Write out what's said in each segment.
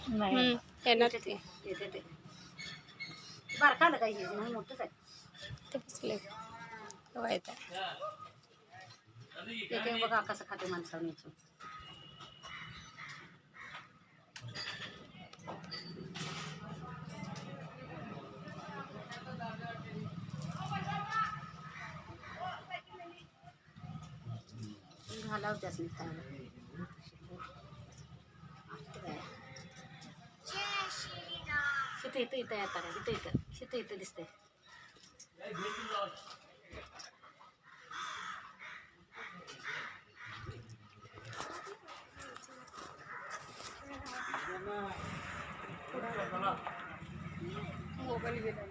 नाही येणार ते येते ते बारका आलं काही म्हणून मोठंच आहे. ते बसले येत एक एक बघा कसं खाते माणसाने. घालाव त्यासनी खायला. इथं इथं येतात इथं इथं इथं इथं दिसतंय. मोबाईल गेला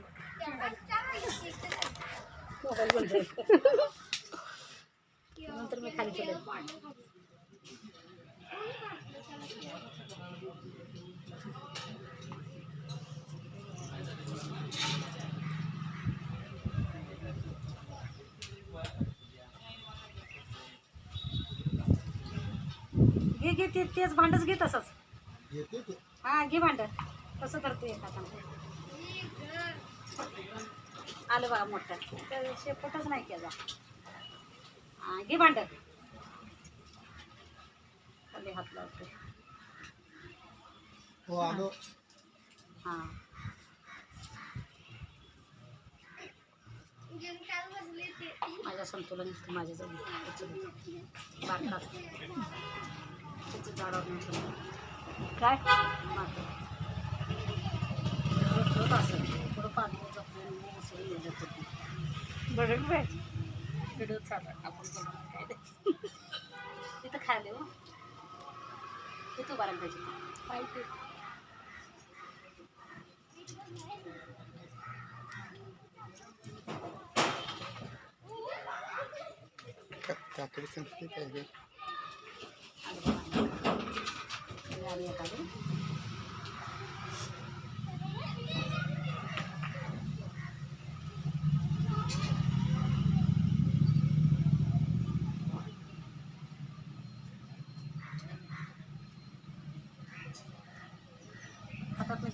मोबाईल बोलतोय नंतर मी खाली केलं. घे घे तेच भांडच घे तसंच. हा घे भांड कसं करते आलं बघा मोठं शेपटच नाही केला. हा घे भांड खाली हात लावते. हा माझ्या संतुलन माझ्या जवळ बारका त्याचं झाडावर काय असेल थोडं पाणी बरं बाय व्हिडिओ चालू आपण काय तिथं खायला हो तिथं उभारायला पाहिजे माहिती. हातात नाही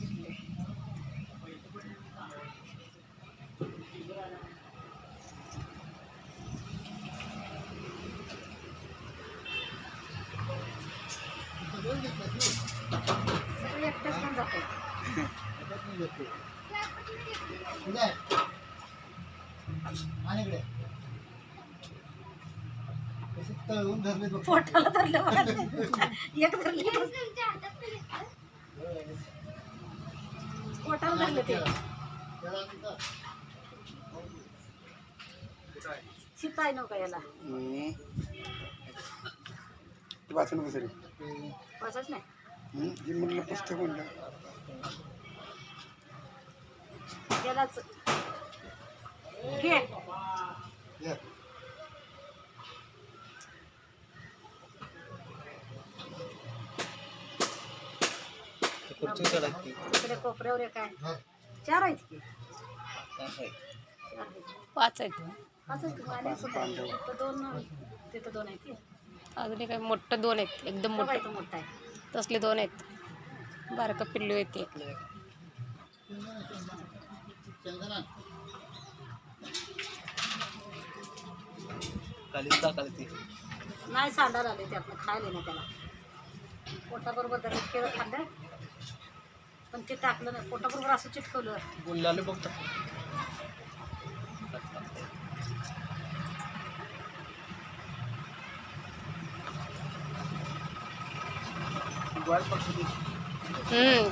घेतले. सगळे एकटेच पण जाते. पोटाला धरलं बघा एक धरले पोटाला धरलं ते शीत आहे नव्हता याला वाचन कसं वाचच नाही. म्हटलं पुस्तक म्हणलं यालाच घे इकडे कोपऱ्यावर एक आहे. 4 आहेत की 5 आहेत. 5 आहेत तिथं 2 तिथं 2 आहेत की अजून काय मोठं 2 आहेत एकदम मोठं मोठा आहे. तसले 2 आहेत. बारका पिल्लू येते नाही सांडायला आले ते आपलं खायला ना त्याला पोटाबरोबर जरा केळं खाल्लं पण ते टाकलं नाही पोटाबरोबर असं चिटकवलं बोलले बघतो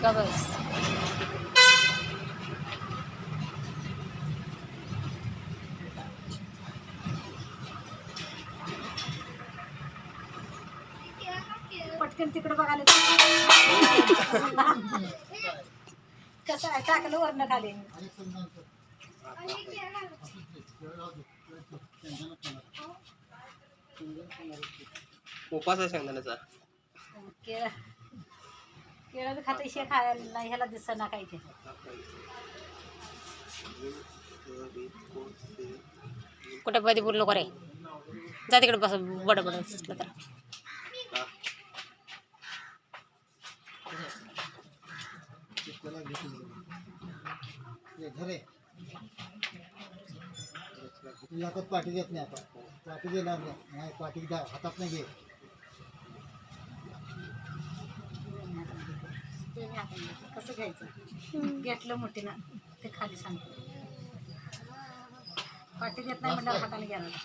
का बस पटकन तिकडे बघायला कसं आहे टाकलं वरनं खाली. उपास आहे शेंगदाण्याचा केळं केळं बी खाते शे खायला नाही ह्याला दिसत ना काही ते कुठे मध्ये बोललो करे जा तिकडे बस बड बड तर तुझ्या हातात पाठी देत नाही आता पाठी देणार नाही पाठी हातात नाही घे ते मी हाताने घेते. कसं घ्यायचं घेतलं मोठीनं ते खाली सांगते पाठी देत नाही म्हटल्यावर हाताने घ्यायला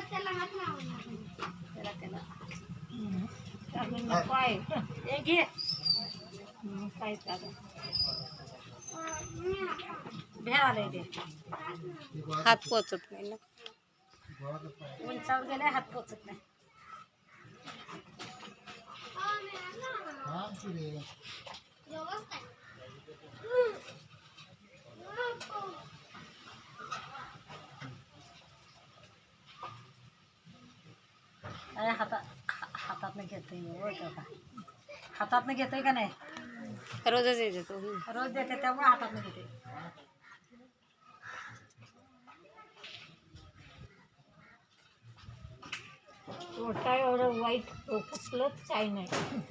त्याला त्याला पाय हे घे काय भ्या आलंय ते हात पोचत नाही ना. उंचावर गेले हात पोचत नाही अरे हातातनं घेतोय का हातातनं घेतोय का नाही रोजच येते तो. रोज देते त्यामुळे हातातनं घेते मोठा एवढं वाईट कुठलंच काही नाही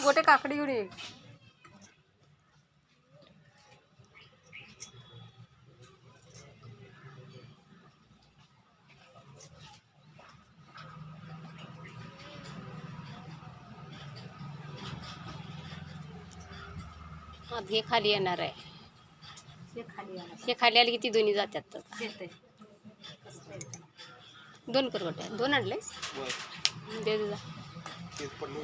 गोटे काकडी घेऊन ये. आता हे खाली येणार आहे. ते खाली आला हे खाली आले की ती दोन्ही जातात तर. देते दोन कर गोट्या. दोन आणलेस दे तुझा. तेच पडले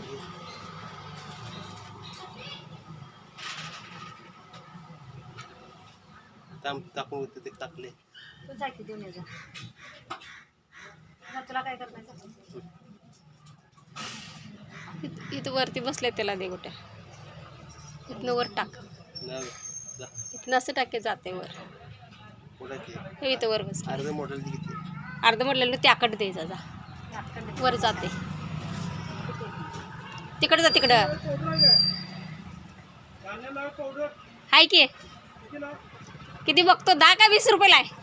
टाकून होते ते टाकले. तू जा की देऊन ये जा तुला काय करायचं इथं वरती बसले त्याला दे गोट्या. इथनं वर टाक. नाही जा इथनं असं टाके जाते वर. कोणाची हे इथं वर बस. अर्धे मॉडेल किती अर्ध म्हटलेलं त्याकडे द्यायचा जा. वर जाते तिकडं जा तिकडं. हाय की किती बघतो 10 का 20 रुपयाला आहे.